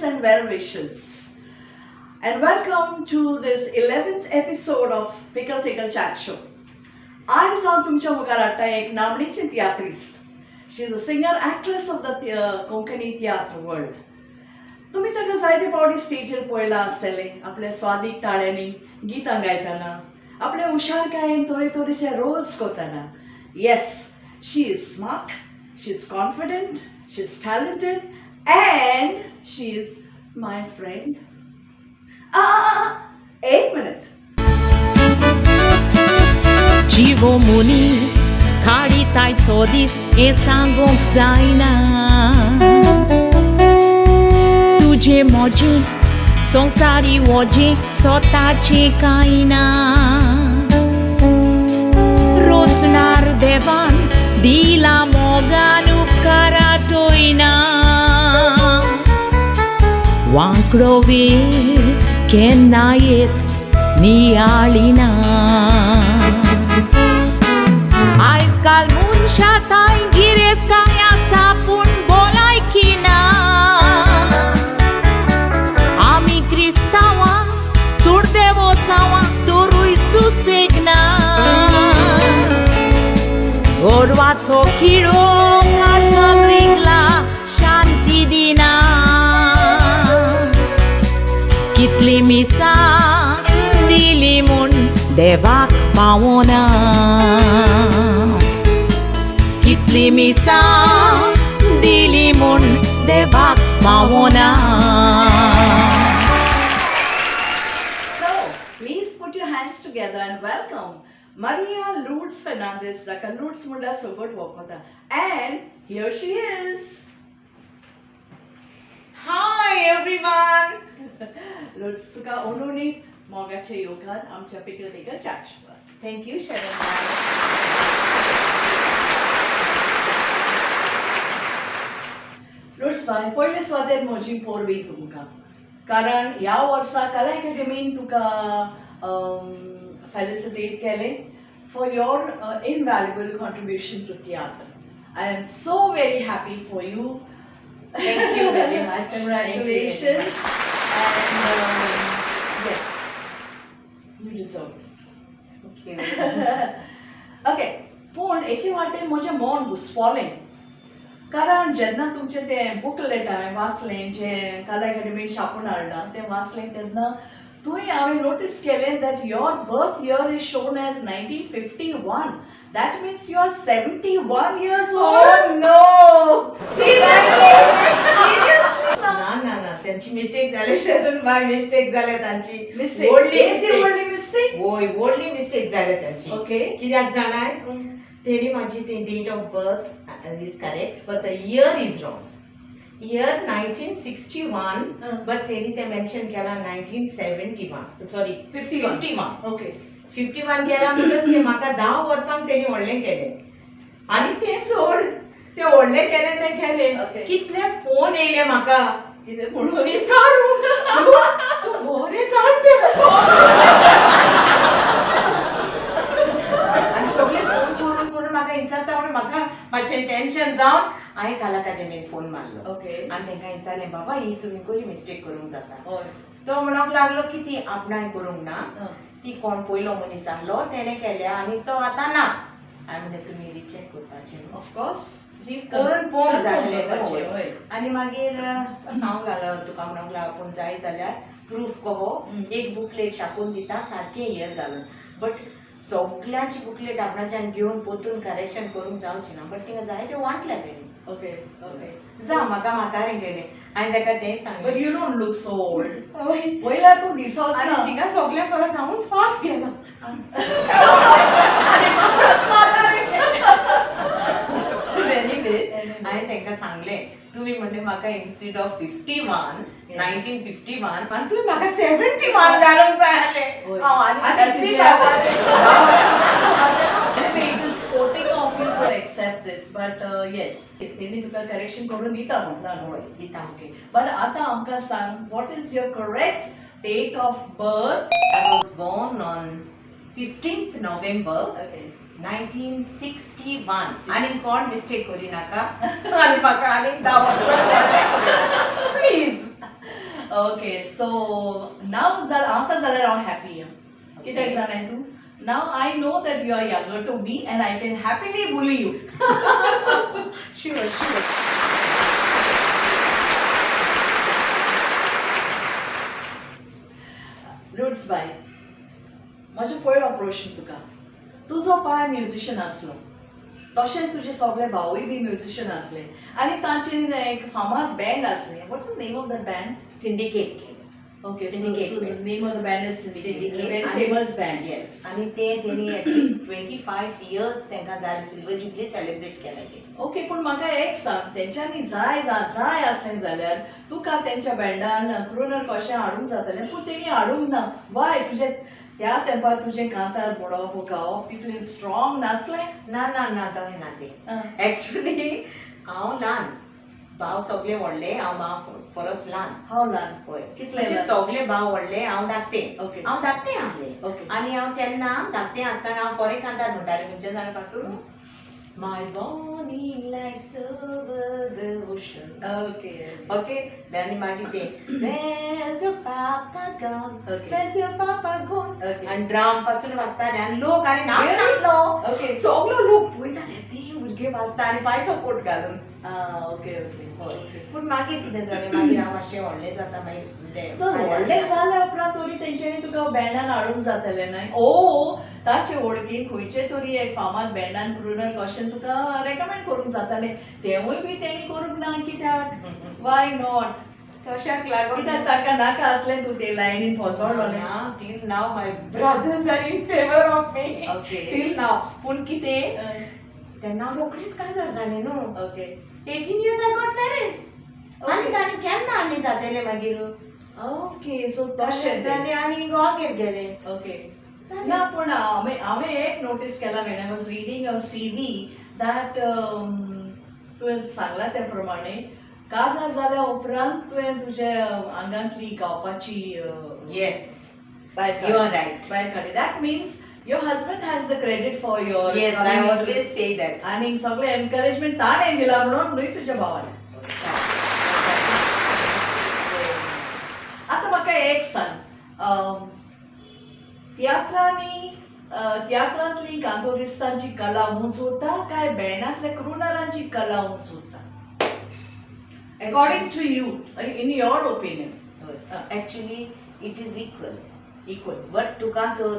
greetings and well wishes. And welcome to this 11th episode of Pickle Tickle chat show. आज हांव तुमच्या मुखार हाडटा एक नामनेची tiatrist. She is a singer actress of the Konkani tiatr world. तुम्ही ताका जायते फावटी स्टेजीर पळयलां आसतलें आपल्या स्वादीक ताळ्यांनी गितां गायतना, आपल्या हुशारकायेन तरेतरेचे रोल्स करतना. Yes, she is smart, she is confident, she is talented and she is my friend. एक minute. Dziwo muni, kari tańco dis e sangok zaina. Tuje moji, sonsari woji, sotaci kaina. Roznar devan, dila moganu karatoina. वांकडोवे केन्ना येत नियाळीना. आयज काल मनशां गिरेस्कांय आसा पूण भलायकी ना. आमी क्रिस्तांवां चूड देवोत्सवां तोरूय सुसेग ना. गोरवाचो खिळो सगळीकला शांती दिना. कितली मिसा दिली म्हूण देवाक पावोना. कितली मिसा दिली म्हूण देवाक पावोना. So, please put your hands together and welcome Maria Lourdes Fernandes, jaka Lourdes munda sogot wokota. And here she is. Hi everyone. Lourdes, तुका उर्वरित मोगाचे योगदान आमच्या पिकल टिकल चॅट शोवर. Thank you, Sharon. Lourdes बाय, पयले स्वादेर म्हजी पोरवी तुमकां. कारण ह्या वर्सा कला अकॅडमीन तुका फेलिसिटेट केले for your invaluable contribution to theatre. I am so very happy for you. Thank you very much. Congratulations. And yes, you deserve it. Thank you. Okay, पूण एके वाटेन म्हजें मन घुस्पोलें. कारण जेन्ना तुमचें तें बुकलेट हांवें वाचलें जें कला अकॅडमीन छापून हाडलां तें वाचलें तेन्ना थंय हांवें नोटीस केलें that your birth year is shown as 1951. That means you are 71 years old. Oh no! Seriously? ना त्यांची मिस्टेक झाली. शरण बाय मिस्टेक झाली त्यांची. Mistake. Only mistake? होय, वडली मिस्टेक झाली त्यांची. Okay. कित्याक जाणाय तेणी माझी ते date of birth is correct but the year is wrong. Year 1961, but तेणी ते मेन्शन केला 1971. सॉरी 51. Okay. 51 केला म्हणटच ते म्हाका 10 वर्सांक तेणी व्हडलें केलें. आनी तें सोड ते व्हडलें केलें तें केलें. कितले फोन येयले म्हाका कितें म्हणून कोणी चारू तूं बरें जाणटे. आनी सगळे फोन करून करून म्हाका विचारता म्हणून म्हाका मातशें टेन्शन जावन हांवें कला अकादेमीन फोन मारलो. ओके. आनी तांकां विचारलें बाबा ही तुमी खंय मिस्टेक करूंक जाता. हय. तो म्हणूंक लागलो की ती आपणाय करूंक ना, ती कोण पयलो मनीस आहलो तेणें केल्या आनी तो आतां ना. हांवें म्हणलें तुमी रिचेक करपाचें ऑफकोर्स करून पळोवंक जाय करपाचें. हय. आनी मागीर सांगूंक लागलो तुका म्हणूंक लागलो पूण जाय जाल्यार प्रूफ कहो एक बुकलेट छापून दिता सारकें इयर घालून. बट सगळ्यांची बुकलेट आपणाच्यान घेवन पोतून करेक्शन करूंक जावचें ना. बट तिंगा जाय तें वांटलें तेणी. ओके. ओके. जा म्हाका म्हातारें गेलें हांवें ताका तें But सांगलें. you don't look so old. हय. पयल्यार तूं दिसोच आनी ना. तिका सगळें परस हांवूच फास्ट गेलो. हांवें तांकां सांगलें तुमी म्हणलें म्हाका इन्स्टेड ऑफ 51 1951 आनी तुमी म्हाका 71 घालूंक जाय आहलें. हांव आनी हॅपी जावपाचें. Anyway, it is sporting of you to accept this, but yes, तेणी तुका करेक्शन करून दिता म्हटला न्हू. दिता. ओके. बट आतां आमकां सांग, what is your correct date of birth? I was born on 15th November Okay. 1961. आणि कोण मिस्टेक करी नाका. आणि म्हाका आनीक 10 वर्सां प्लीज. ओके सो नाव आतां जाल्यार हांव हॅपी कित्याक जाणाय तूं नाव I know that you are younger to me and I can happily bully you sure sure. रुट्स बाय म्हजो पयलो प्रश्न तुका तुजो पाय म्युजिशियन आसलो तशेंच तुजे सगळे भावूय बी म्युजिशियन आसले आनी तांचे एक फामाद बँड आसलें what's the name of that band syndicate. Okay Syndicate. Name of the band is syndicate Syndicate. Very आणि- फेमस बँड येस. आणि ते तेणी एटलीस्ट 25 इयर्स तांकां जाले सिल्वर जुबली सेलिब्रेट केले ते. ओके पूण म्हाका एक सांग तेंच्यांनी जाय आसलें जाल्यार तुका तेंच्या बँडान क्रुनर कशें हाडूंक जातालें पूण तेणी हाडूंक ना वाय तुजें त्या तेंपार तुजें कांतार म्हणप गावप तितलें स्ट्रॉंग नासलें ना ना ना तशें ना तें. एक्चुली हांव ल्हान भाव सगळे व्हडले हांव भाव परस ल्हान. हांव ल्हान होय कितले म्हणजे सगळे भाव व्हडले हांव धाकटें. ओके हांव धाकटें आहलें. ओके आनी हांव तेन्ना धाकटें आसतना हांव बरें कांतार म्हणटालें खंयच्या जाण पासून my bonnie lies over the ocean. Okay okay आनी मागीर तें Where's your papa gone? Okay. Where's your papa gone? Okay. आनी ड्रम पासून वाजताले आनी लोक आनी नाचतालो. ओके सगलो लोक पळयताले ते भुरगे वाजता आनी पांयचो कोट घालून. ओके ओके हय पूण मागीर कितें जालें मागीर हांव मातशें व्हडलें जाता मागीर सो व्हडलें जाल्या उपरांत तरी तेंच्यांनी तुका बँडान हाडूंक जातालें न्हय ओ ताचे वळखीन खंयचे तरी एक फामाद बँडान क्रुनर कशें तुका रेकमेंड करूंक जातालें तेवूय बी तेणी करूंक ना कित्याक वाय नॉट तशाक लागून कित्याक ताका नाका आसलें तूं ते लायनीन पोसोडलोलें till now my brothers are in favour of me okay till now पूण कितें तेन्ना हांव रोखडीच काजार जालें न्हू. Okay 18 years I got married. आनी आनी केन्ना आनी जातलें मागीर ओके सो तशें जालें आनी गोवागेर गेले. ओके ना पूण हांवें एक नोटीस केला when I was reading a CV that तुवें सांगलां त्या प्रमाणे काजार जाल्या उपरांत तुवें तुजे आंगांतली गावपाची येस भायर यू आर रायट. काडली that means your husband has the credit for your yes I always say that. आनी सगळें एनकरेजमेंट ताणें दिला म्हणून न्हय तुज्या भावान आतां म्हाका एक सांग तियात्रांतली कांतोरिस्तांची कला उंच उरता काय बँडांतल्या क्रुनरांची कला उंच उरता according to you in your opinion actually it is equal equal but तुका तर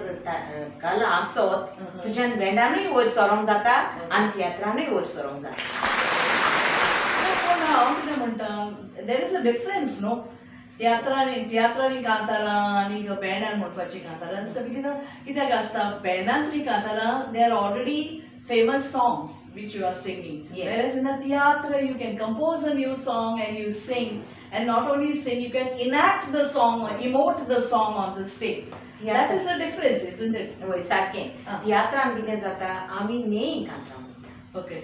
कला आसत तुज्यान बँडानूय वयर सरोंक जाता आनी तियात्रानूय वयर सरोंक जाता. पूण हांव कितें म्हणटा देर इज अ डिफरन्स न्हू तियात्रांनी कांतारां आनी बँडान म्हणपाचीं कांतारां सगळीं कित्याक आसता बँडांतलीं कांतारां they are already famous songs which you are singing. Yes. Whereas in a theatre you can compose a new song and you sing, and not only sing, you can enact the song or emote the song on the stage. That is a difference, isn't it? वय सारकें. तियात्रान कितें जाता आमी नेई कांतां म्हणटा Okay.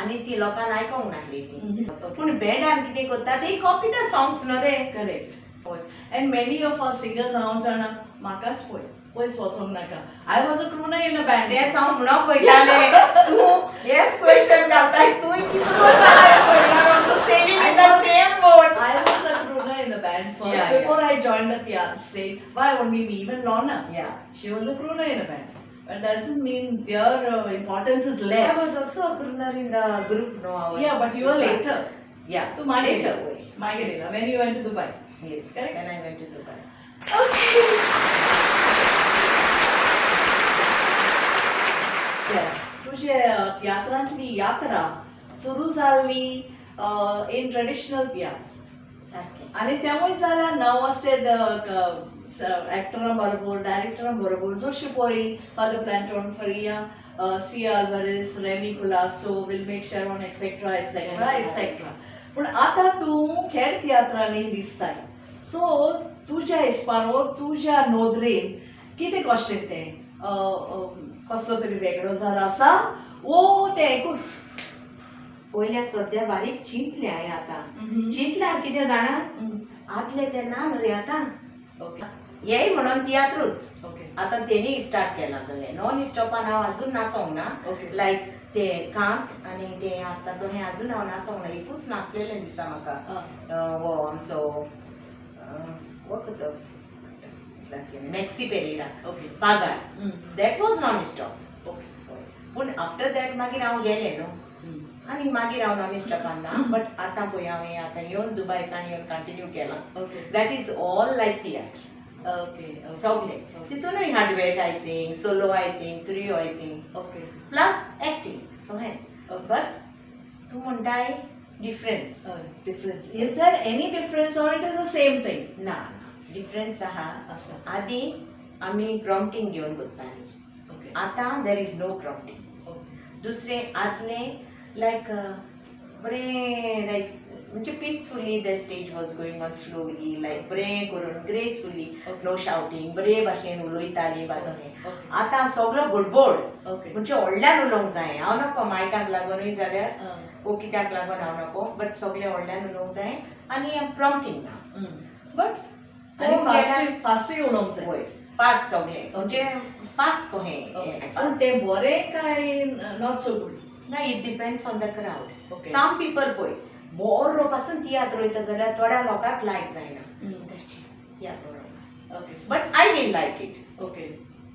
आनी ती लोकांक आयकोंक नासली Okay. पूण बँडान कितें करता ते कॉपी द सॉंग्स न्हू रे. Correct. And many of our singers हांव जाणा म्हाकाच पयस वचोंक नाका. I was a crooner in a band. तेच हांव म्हणोंक पळयतालें तूं हेच क्वेश्चन घालताय तूंय कितलो same boat. I was a crooner in the band first Yeah, before I joined the theatre stage. Why only me? Even Lorna. Yeah. She was a crooner in a band. But doesn't mean their importance is I less. was also a crooner in the group, no? Yeah, but you were later. Yeah. To Margate. Later. Margate, when you went to Dubai. Yes. Correct? When I went to Dubai. Okay. तुझे तियात्रांतली यात्रा सुरू जाल्ली in traditional tiatr सारकें. आनी तेवूय जाल्यार नवस्ते एक्टरां बरोबर डायरेक्टरां बरोबर जशी पळय father Planton Faria C Alvares Remmie Colaco Wilmix Sharon etcetera etcetera etcetera पूण आतां तूं खेळ तियात्रांनी दिसताय सो तुज्या हिसपान वो तुज्या नोदरेन कितें कशें तें कसलो तरी वेगळो जालो आसा वो तें एकूच पयल्या सद्या बारीक चिंतलें हांवें आतां चिंतल्यार कितें जाणा आदले तेन्ना न्हू रे आतां ओके हेय म्हणून तियात्रूच ओके आतां तेणी स्टार्ट केलां तें नॉन स्टॉपान हांव अजून नाचोंक ना ओके लायक ते कांत आनी तें आसता तो हें अजून हांव नाचोंक ना एकूच नाचलेलें दिसता म्हाका हो आमचो वखद मॅक्सी पेरेरा ओके पागार that was non stop okay पूण आफ्टर दॅट मागीर हांव गेलें न्हू आनी मागीर हांव नॉन स्टॉपान ना बट आतां पळय हांवें आतां येवन दुबयसान येवन कंटिन्यू केलां okay that is all like tiatr okay सगळें तितूनय हार्ड आयसींग सोलो आयसींग त्रियो आयसींग ओके प्लस एक्टींग तो हेंच बट तूं म्हणटाय difference difference is there any difference or it is the same thing ना डिफरन्स आहा असं आदी आमी प्रॉम्प्टींग घेवन करतालीं ओके आतां देर इज नो प्रॉम्प्टींग दुसरें आदलें लायक बरें लायक म्हणजे peacefully the stage was going on slowly like बरें करून ग्रेसफुली नो शाउटींग बरे भाशेन उलयतालीं बातोलें आतां सगळो गडबड ओके म्हणजे व्हडल्यान उलोवंक जाय हांव नको मायकाक लागूनय जाल्यार वो कित्याक लागून हांव नको बट सगळें व्हडल्यान उलोवंक जाय आनी प्रॉम्प्टींग ना बट आणि फास्टूय उलोवंक जाय वय फास्ट सगळें म्हणजे फास्ट कहें पूण तें बरें काय नॉट सो गुड ना it depends on the crowd Okay. Some people पळय बरो पासून तियात्र वयता जाल्यार थोड्या लोकांक लायक जायना tiatr okay but I will like it okay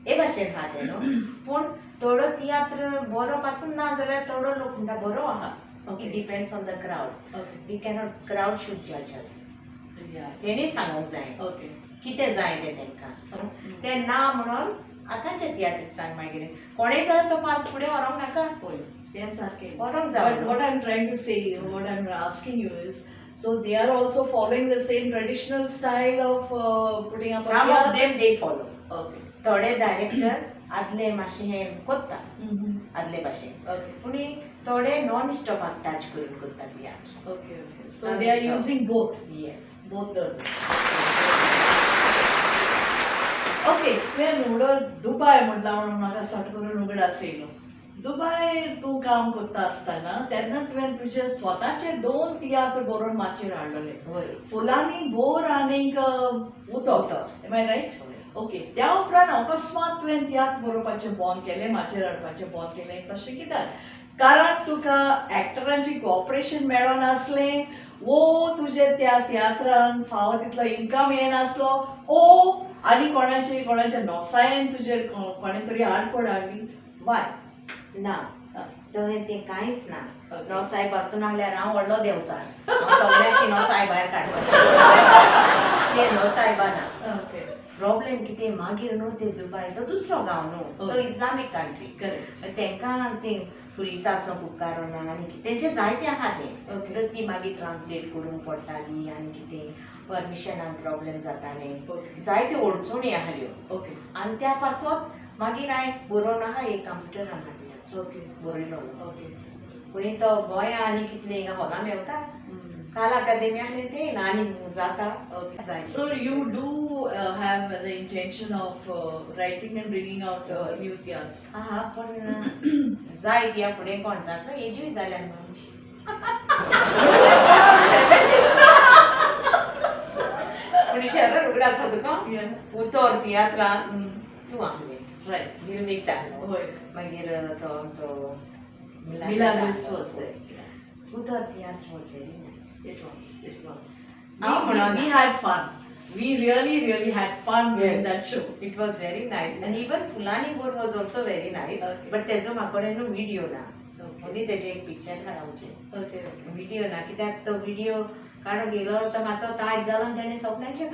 हे भाशेन आहा तें न्हू पूण थोडो तियात्र बरो पासून ना जाल्यार थोडो लोक म्हणटा बरो आहा it depends on the crowd okay we cannot crowd should जज अस तेणी सांगूंक जाय ओके कितें जाय तें तेंकां तें ना म्हणून आतांच्या तियात्रिस्तांक मागीर कोणेय जाल्यार तो पार्ट फुडें व्हरोंक नाका पळय तें सारकें व्हरोंक But जाय what I'm trying to say, what I'm asking you is, so they are also following the same traditional style of putting up a Some of theatre? them they follow. Okay. थोडे director आदले मातशें हें कोत्ता आदले भाशेन Okay. पूण थोडे non स्टॉपाक touch करून कोत्ता tiatr Okay. Okay. So they are using both. Yes Both the okay तुवें उगड दुबय म्हटला म्हणून म्हाका सट करून उगडास येयलो दुबय तूं काम करता आसतना तेन्ना तुवें तुजे स्वताचे 2 तियात्र बरोवन माचयेर हाडलेले वय फुलांनी बोर आनीक उदक एम आय रायट ओके त्या उपरांत अकस्मात तुवें तियात्र बरोवपाचें बंद केलें माचयेर हाडपाचें बंद केलें तशें कित्याक कारण तुका एक्टरांची कॉपरेशन मेळनासलें वो तुजे त्या तियात्रान फावो तितलो इन्कम येनासलो ओ आनी कोणाच्या नोसायेन तुजेर कोणें तरी आडपड हाडली वाय ना थंय तें कांयच ना Okay. नोसाय पासून हाडल्यार हांव व्हडलो देंवचार हांव सगळ्यांची नोसाय भायर काडपाची तें नोसायबा ना ओके प्रॉब्लेम कितें मागीर न्हू ते दुबय तो दुसरो गांव न्हू तो इस्लामीक कंट्री करेक्ट तेंकां तें पुलिसा आसूं उपकारो ना आनी कितें तेंचें जायतें आहा तें Okay. ती मागीर ट्रान्सलेट करूंक पडटाली आनी कितें परमिशनान प्रॉब्लेम जाताले Okay. जायत्यो अडचणी आहल्यो ओके आनी त्या पासत मागीर हांवें बरोवन आहा एक कंप्युटरान हाडल्या ओके बरयलो ओके पूण तो गोंया आनी कितलें हिंगा हॉलां मेवता काल अकादेमी आनी तें आनी जाता Okay. So you do have the intention of writing and bringing out new theatres. आहा पूण जाय त्या फुडें कोण जाता एजूय जाल्यार आमची पूण शहरान उगडा आसा तुका उतर तियात्रान तूं आहलें Right. म्युझिक आहलो होय. मागीर तो आमचो Milagros was there. उतर tiatr was very nice It was. It was. We had fun. We really had fun during that show. It was very nice and even Fulani Bor was also very nice. Okay. But तेजो म्हाकोडे न्हू video ना Okay. Only तेजे एक picture काडपाचें Okay. Okay. Video ना कित्याक तो video काडूंक गेलो तो मातसो ताट जालो आनी तेणें सपनाचें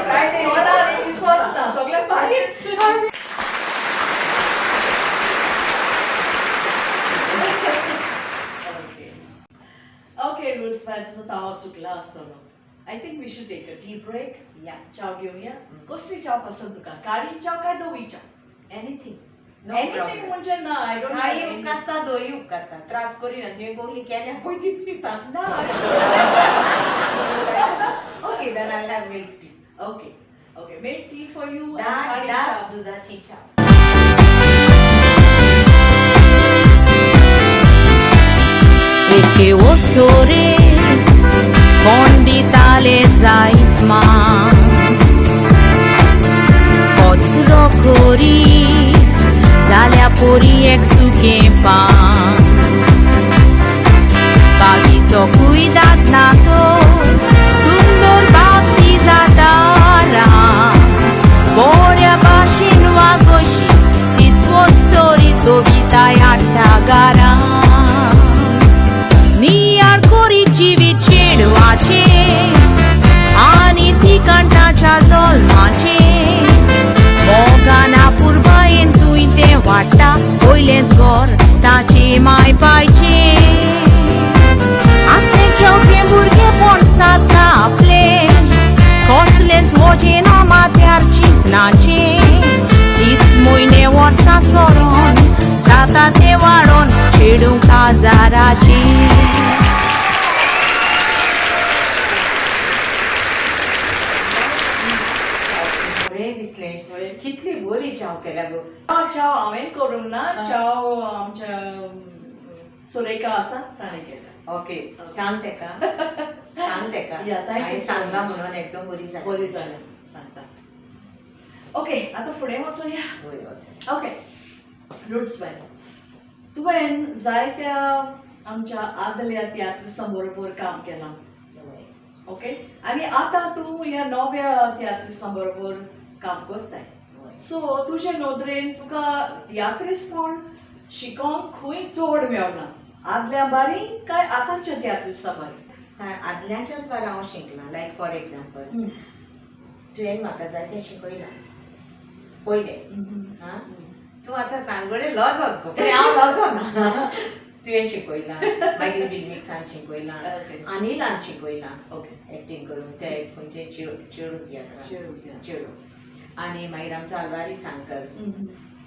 फ्रायडे विश्वास ना सगळ्यात भारी. Okay, Lourdes Fernandes, तुझा तावा सुकला आसतलो. I think we should take a tea break. या चाव घेऊया. कसली चाव पसंत तुका? काळी चाव काय धवी चाव? एनीथिंग Anything म्हणजे ना, I don't high have any. उपकात्ता दोय उपकात्ता त्रास करिना तुवें गोगली केल्या पळय तीच पिता ना. Okay then I have milk tea Okay. Okay, milk tea for you and दाट काळी दाट चाव. दुधाची च्या Perché ossore conditale zaitma Poțro cori Zalea pori exu kempa Pagi तो cuidat nato Sundor bhakti zatara Borea bashin wagoshi It's what story so vitai attagara Ni arcorici viceduace Ani ti cantacia zolmace Mogana purba intuite vata Oilens gor tace mai paice Asne ciauche burghe pon sata aple Costlens voce nama te arcitnace Tis muine orsa soron Sata te varon Chedun kazarace बरे दिसले कितली बरी चाव केल्या गो चाव हांवें करूंक ना चाव आमच्या सुरेखा आसा ताणें केला ओके सांग तेका या, thank you हांवें so सांगला much. म्हणून एकदम बरी जाली बरी जालें सांगता ओके आतां फुडें वचूया वय वच ओके लुड्स बाय तुवें जायत्या आमच्या आदल्या तियात्र बरोबर काम केलां ओके आनी आतां तूं ह्या नव्या तियात्रिस्टां बरोबर काम करताय सो तुजे नदरेन तुका तियात्रिस्टपण शिकोवंक खंय चड मेळना आदल्या बारी काय आतांच्या तियात्रिस्टां बारी आदल्याच्याच बारा हांव शिकलां लायक फॉर एग्जाम्पल तुवें म्हाका जाय तें शिकयलां पयलें हां तूं आतां सांगोडे लॉजत गो पूण हांव लॉजना तुवें शिकयलां मागीर बिगमिक्सान शिकयलां अनिलान शिकयलां ओके एक्टींग करून ते खंयचे चेडू तियात्र चेडू आनी मागीर आमचो आलवारी सांगकर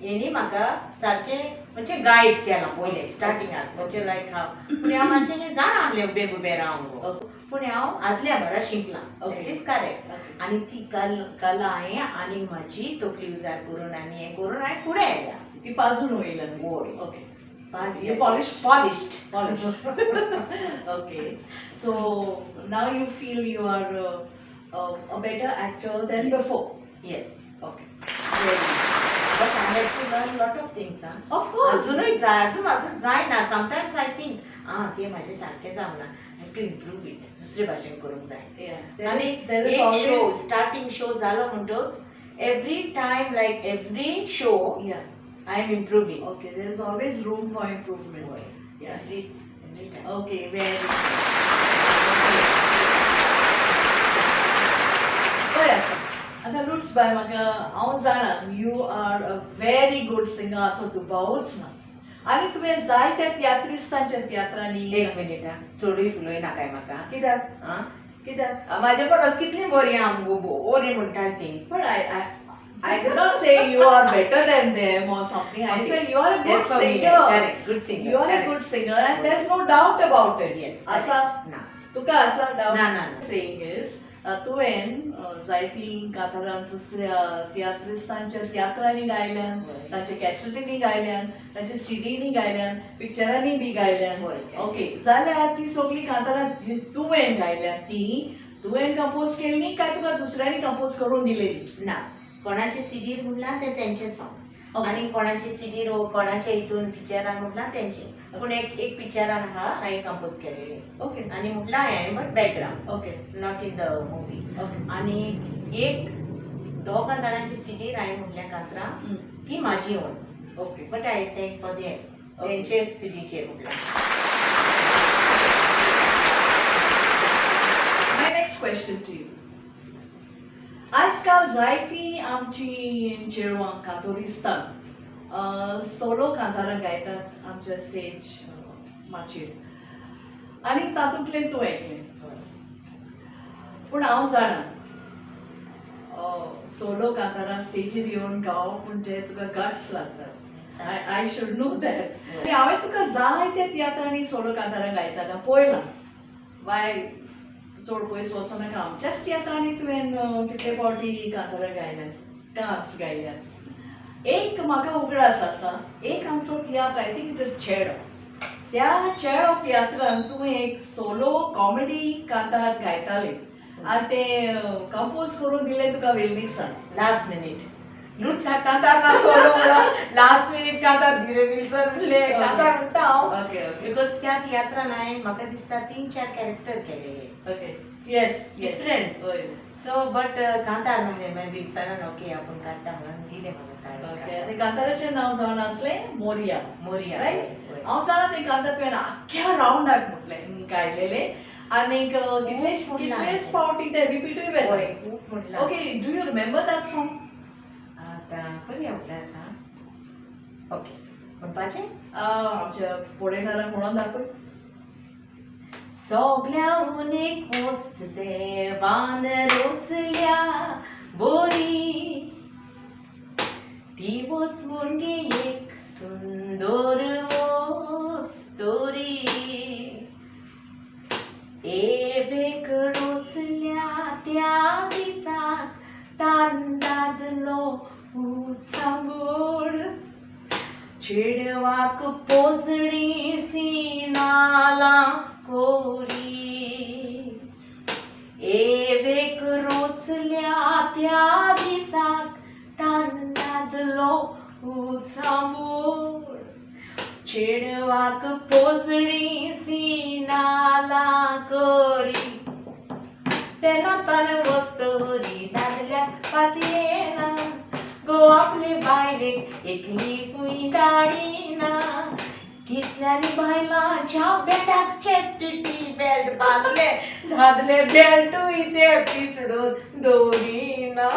हेणी म्हाका सारकें म्हणजे गायड केलां पयलें स्टार्टिंगाक म्हणजे लायक हांव पूण हांव मातशें जाणा आहलें उबें उबें रावंक गो पूण हांव आदल्या बरा शिकलां दॅट इज करेक्ट आनी ती कला हांवें आनी म्हाजी तकली उजार करून आनी हें करून हांवें फुडें येल्या ती पाजून वयल्या वय okay You polished. Okay. So now you feel you are a better actor than before. Yes. Okay. Very nice. But I have to learn lot of things. Of course. अजूनही जायना. Sometimes I think, ते माझे सारखे जावना. I have to improve it. दुसरे भाषेन करूंक जाय. Yeah. आणि there is एक always show, starting show झालो म्हणटोच every time like every show. Yeah. I am improving. Okay, there is always room for improvement. Yeah. Every time. Okay, very nice. बरें आसा आतां लुट्स bye म्हाका हांव जाणा you are a very good singer हाचो दुबावूच ना आनी तुवें जायत्या तियात्रिस्टांच्या तियात्रांनी एक मिनिट चडूय फुलोय नाकाय म्हाका कित्याक कित्याक म्हाजे परस कितली बरी आमगो बरी म्हणटा ती पण I did not say you are better than them or something. I said you are a good singer. Correct, good singer. You are a good singer and there's no doubt about it. Yes. Asa, ना तुका असा doubt? ना. Saying is, तुवें जायतीं कांतारां दुसऱ्या तियात्रिस्टांच्या तियात्रांनी गायल्यान तांच्या कॅसेटींनी गायल्यान तांच्या सीडींनी गायल्यान पिक्चरांनी बी गायल्यान ओके जाल्यार ती सगळीं कांतारां जी तुवें गायल्यान ती तुवें कंपोज केल्ली काय तुका दुसऱ्यांनी कंपोज करून दिलेली ना कोणाचे सीडीर म्हणला ते तेंचे सॉंग आणि कोणाचे सीडीर कोणाच्या हितून पिक्चरान म्हणला तेंचे पूण एक पिक्चरान हांवें कंपोज केलेले ओके आणि म्हणला हांवें but background okay not in the movie okay आणि एक दोगा जाणांची सीडीर हांवें म्हटल्या कांतरां ती म्हाजी ओन ओके बट हांवें सेंड फॉर देम तेंचे सीडीचेर म्हटल्या माय नेक्स्ट क्वेश्चन टू यू आजकाल जायतीं आमची चेडवां कांतोरिस्तान सोलो कांतारां गायतात आमच्या स्टेज माचयेर आनी तातूंतलें तूं एकलें पूण हांव जाणा सोलो कांतारां स्टेजीर येवन गावप म्हणजे तुका गट्स लागतात आय शूड नो दॅट हांवें तुका जायत्या तियात्रांनी सोलो कांतारां गायतना पळयलां बाय चड पयस वचूं नाका आमच्याच तियात्रांनी तुवें कितले फावटी कांतारां गायल्यात कांच गायल्यात एक म्हाका उगडास आसा एक आमचो तियात्र आय थिंक चेडो त्या चेडो तियात्रान तुवें एक सोलो कॉमेडी कांतार गायताले आनी ते कंपोज करून दिले तुका वेलमिक्सान लास्ट मिनीट लुटसा कांतार ना सोलो म्हणून लास्ट मिनिट कांतार धीरे विल्सन म्हणले कांतार म्हणटा हांव ओके ओके बिकॉज त्या तियात्रान हांवें म्हाका दिसता 3-4 कॅरेक्टर केलेले ओके येस Different. होय सो बट कांतार म्हणले मागीर विल्सनान ओके आपण काडटा म्हणून दिले म्हाका ओके आनी कांताराचें नांव जावन आसलें मोरिया मोरिया रायट हांव जाणा तें कांतार तुवें आख्ख्या रावंडाक म्हटलें काडलेले आनीक कितलेच फावटी ते रिपीटूय होय वेता खूब म्हणला okay do you remember that song आतां खरी आवडला आसा ओके म्हणपाचें आमच्या पळयणाऱ्यांक म्हणून दाखय सगल्या उनीक वस्त देवान रोचल्या बोरी ती वस म्हणजे एक सुंदर वस्तोरी एवेक रोचल्या त्या दिसाक तांदादलो उचांबोड चेडवाक पोजडी सिनाला कोरी एवेक रोचल्या त्या दिसाक तांदादलो उचांबोड चेडवाक पोजडी सिनाला कोरी तेन्ना तान वस्तोरी दादल्याक पातयेना गो आपले बायलेक एकली कुई दाडीना कितल्यानी बायलांच्या बेटाक चेस्टिटी बेल्ट बांदले दादले बेल्टूय ते पिसडून दवरिना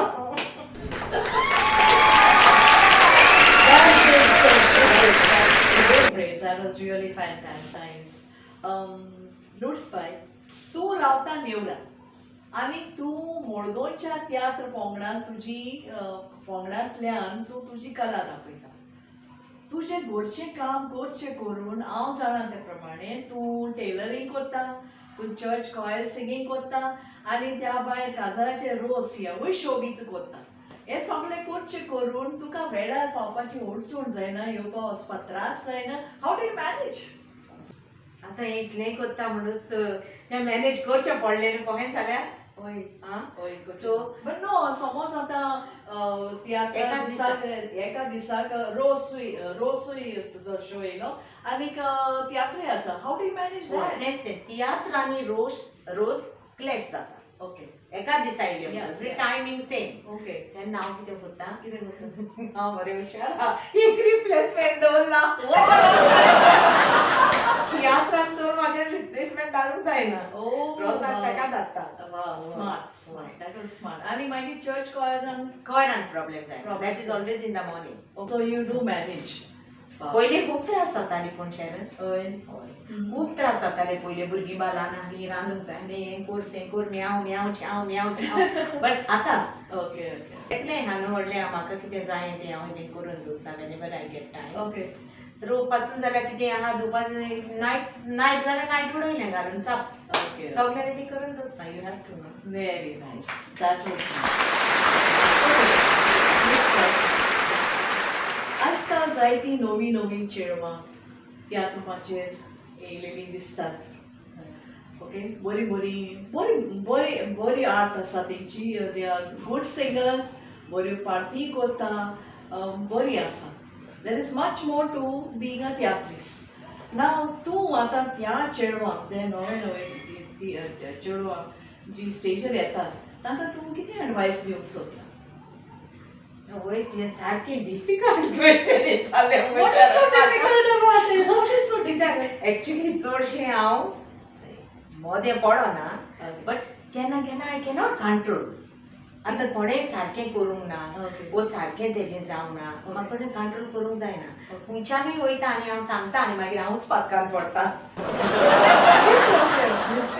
Great, that was really fantastic. Lourdes बाय तूं रावता नेवरा आनी तूं मोडगोंच्या तियात्र पोंगडान पोंगडांतल्यान तूं तुजी कला दाखयता तुजें घरचें काम करचें करून हांव जाणा ते प्रमाणे तूं टेलरींग करता तूं चर्च कॉयर सिंगींग करता आनी त्या भायर काजाराचे रोस ह्योय शो बी तूं करता हे सगळें करचें करून तुका वेळार पावपाची ओडचूण जायना येवपा वचपाक त्रास जायना हाव डू यू मॅनेज आतां इतलें करता म्हणूच तें मॅनेज करचें पडलें न्हू कहें जाल्यार हय आं हय सो बट नो समज आतां तियात्र एका दिसाक रोसूय शो येयलो आनीक तियात्रय आसा how do you manage that तेंच तें तियात्र आनी रोस क्लॅश जाता ओके एका दिसा Yeah, येयल्यो yeah. Timing same okay तेन्ना हांव कितें करता कितें करता हांव बरें हुशार एक रिप्लेसमेंट दवरला तियात्राक तर म्हाजें रिप्लेसमेंट धाडूंक जायना रोसाक ताका धाडटा स्मार्ट दॅट वॉज स्मार्ट आनी मागीर चर्च कॉयरान कळना प्रॉब्लेम जायना that is always in the morning so you do manage पयलीं खूब त्रास जाताली पूण शेरन हय खूब त्रास जाताले पयलीं भुरगीं बालां नासलीं रांदूंक जाय हें कोर तें कोर म्याव म्याव छाव म्याव छाव बट आतां ओके ओके एकलें हांगा व्हडलें म्हाका कितें जाय तें हांव कितें करून दवरता whenever I get time okay row पासून जाल्यार कितें आहा दुपार नायट जाल्यार नायट उडयलें घालून चाप ओके सगळें रेडी करून दवरता you have to know Very nice. That was nice. Okay. Next slide. आजकाल जायतीं नवीं चेडवां त्या तुपाचेर येयलेलीं दिसतात ओके बरी आर्ट आसा तेंची दे आर गुड सिंगर्स बऱ्यो पार्टी करता बरी आसा there is much more to being a theatrist नाव तूं आतां त्या चेडवांक ते नवे चेडवां जी स्टेजर येतात तांकां तूं कितें एडवायस दिवंक सोदता वय तें सारकें डिफिकल्ट क्वेश्चन जालें What is so difficult about it? What is so difficult? Actually चडशें हांव मोदें पडना बट केन्ना केन्ना आय कॅनॉट कंट्रोल आतां कोणेंय सारकें करूंक ना Okay. वो सारकें तेजें जावंक ना म्हाका कडेन कंट्रोल करूंक जायना खंयच्यानूय वयता आनी हांव सांगता आनी मागीर हांवूच पातकान पडटा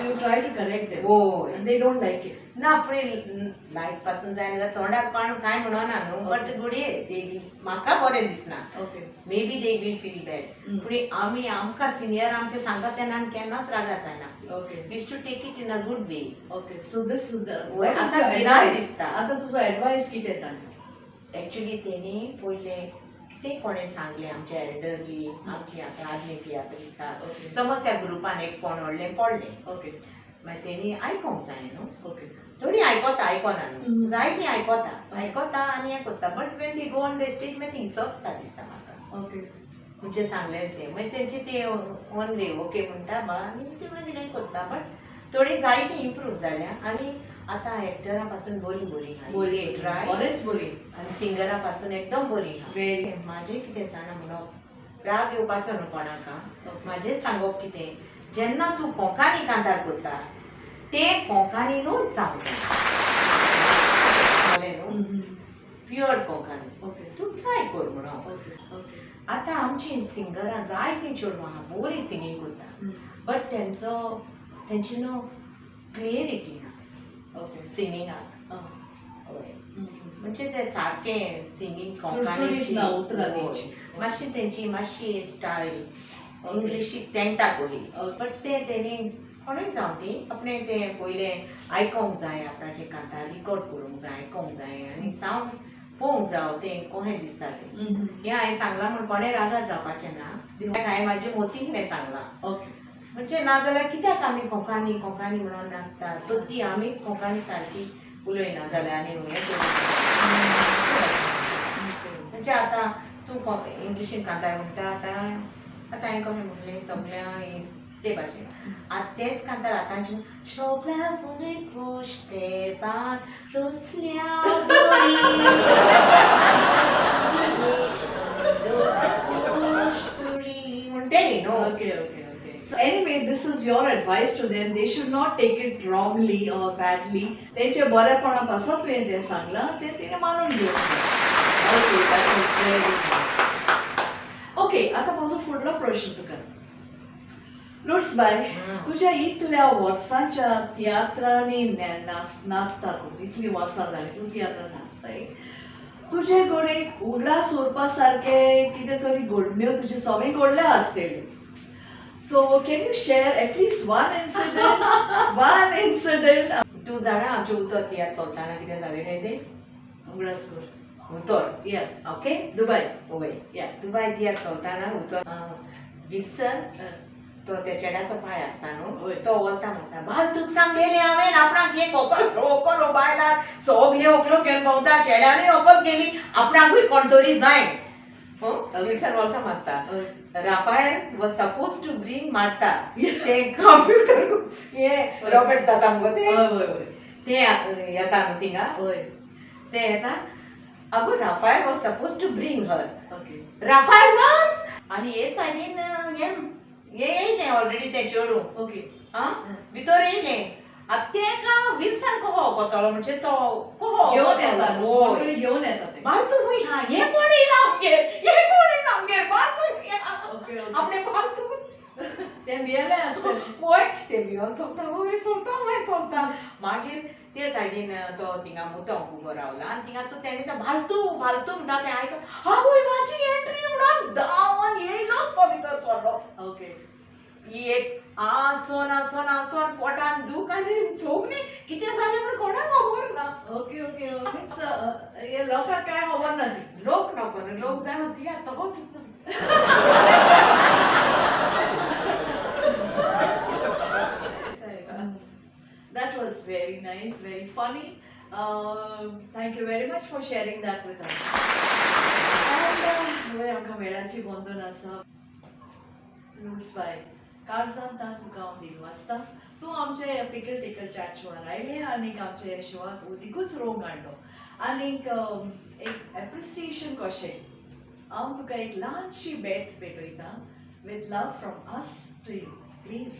You try to correct them. होय And they don't like it. ना फुडें लायट पासून जायना जाल्यार तोंडार कोण कांय म्हणना न्हू बट गुडये दे म्हाका बरें दिसना Okay. Maybe they will feel bad फुडें आमी आमकां सिनियर आमचें सांगता तेन्ना आमी केन्नाच रागा जायना Okay. We to take it in a good way Okay. So this is the. Well, what is आता your विराट advice? दिसता. आता तुझो advice कितें तांकां? एक्चुली तेणी पयलें कितें कोणें सांगलें आमचे एल्डरली आमची आतां आदली तियात्री Okay. समज त्या ग्रुपान एक कोण व्हडलें पडलें Okay. मागीर तेणी आयकोंक जाय न्हू Okay. थोडी आयकोता आयकोना हम्म. जायतीं आयकोता आनी हें कोत्ता but when the go on the stage मागीर थिंग सोंपता दिसता म्हाका ओके म्हणजे सांगलें तें मागीर तेंची ते वन वे ओके म्हणटा बा आनी ती मागीर हें कोत्ता बट थोडी जायतीं इम्प्रूव जाल्या आनी आतां एक्टरा पासून बरी बोली ट्राय बरेच बोली आनी सिंगरा पासून एकदम बरी Very. म्हाजें कितें जाणा म्हणप राग येवपाचो न्हू कोणाका म्हाजें सांगप कितें जेन्ना तूं कोंकणी कांतार कोत्ता तें कोंकणीनूच जावंक जाय न्हू प्युअर कोंकणी ओके तूं ट्राय कर म्हणून ओके ओके आतां आमचीं सिंगरां जायतीं चेडवां आहा बरी सिंगींग कोत्ता बट तेंची न्हू क्लियरिटी ना ओके सिंगिंगाक हय म्हणजे ते सारकें सिंगींग सुरसुरीत ना उतरां तेंची. मातशी तेंची मातशी स्टायल इंग्लिशीक तेंगता कही बट ते तेणी कोणूय जावं ती आपणें तें पयलें आयकोंक जाय आपणाचें कांतार रिकॉर्ड करूंक जाय आयकोंक जाय आनी सावंड पळोवंक जावं तें कशें दिसता तें हें हांवें सांगलां म्हण कोणें रागार जावपाचें ना दिसता हांवें म्हाजे मोतीन हें सांगलां ओके म्हणजे नाजाल्यार कित्याक आमी कोंकणी म्हणून नाचता सो ती आमीच कोंकणी सारकी उलयना जाल्यार आनी हें म्हणजे आतां तूं इंग्लिशीन कांतार म्हणटा आतां हांवें कशें म्हणलें सगळ्यां ते भाशेन आतां तेच कांतार आतांचे शोभल्या फुले पोश्तेबान रोसल्या म्हणटेली न्हू Okay, okay, okay. So anyway, this is your advice to them. They should not take it wrongly or badly. त्यांचे बरेपणा पासून तुवें तें सांगलां तें तिणें मानून घेवचें. Okay, that was very nice. Okay, आता म्हजो फुडलो प्रश्न तुका. लोर्ड्स बाय, तुज्या इतल्या वर्सांच्या तियात्रांनी नाचता तूं, इतलीं वर्सां जालीं तूं तियात्रांत नाचताय. तुजे कडेन उगडास उरपा सारकें कितें तरी घडण्यो तुजे सगळें घडल्या आसतल्यो. So can you share at least one incident? One incident. तूं जाणा आमचें उतर तियात्र चलताना कितें जालेलें तें उगडास कर. उतर Yeah. Okay Dubai. वय Yeah. दुबाय तियात्र चलताना उतर विल्सन तो त्या चेड्याचो पाय आसता न्हू वय. तो वलता म्हणटा बाल तुका सांगलेलें हांवें आपणाक एक ओकल बायलार सगळे ओकलो घेवन भोंवता चेड्यानूय ओकल केली आपणाकूय कोण तरी जाय विल्सन वलता मारता Raphael was suppose to bring मारता ते कंप्युटर हे रॉकेट जाता मुगो ते हय हय हय. ते येता न्हू थिंगा हय. ते येता अगो Raphael was suppose to bring her okay. Raphael runs आणि हे सायडीन हे येयलें ऑलरेडी ते चेडूं ओके. आं भितर येयलें आतां तेका विल्सन कहो वगतलो म्हणजे तो कहो घेवन येता न्हू. कोण होय तरी घेवन येता ते. बारतू हुंय हा हे कोण येयला आमगेर बारतू ओके ओके. आपणे बारतू ते भियेले आसतले. होय ते भियोन चलता मागीर ते सायडीन तो थिंगा मुतोंक उबो रावला आनी थिंगासो तेणें तो भालतू म्हणटा तें आयकून आवय म्हाजी एंट्री म्हणून धांवन येयलोच तो भितर सरलो ओके. ही एक आसोन पोटान दूख आनी सगळीं कितें जालें म्हण कोणाक खबर ना ओके ओके. मीन्स हे लोकांक काय खबर ना ती. लोक नको न्हू लोक जाणा तियात्र तोच That was very nice, very funny. Thank you very much for sharing that with us. And वय आमकां वेळाची बंधन आसा. लुड्स बाय काळजांत तुका हांव दिनवासता. तूं आमचे पिकल टिकल चॅट शोवार आयलें आनीक आमच्या ह्या शोवाक उदीकूच रोंग हाडलो आनीक एक एप्रिसिएशन कशें हांव तुका एक ल्हानशी भेट भेटयतां with love from us to you please.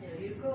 Here you go.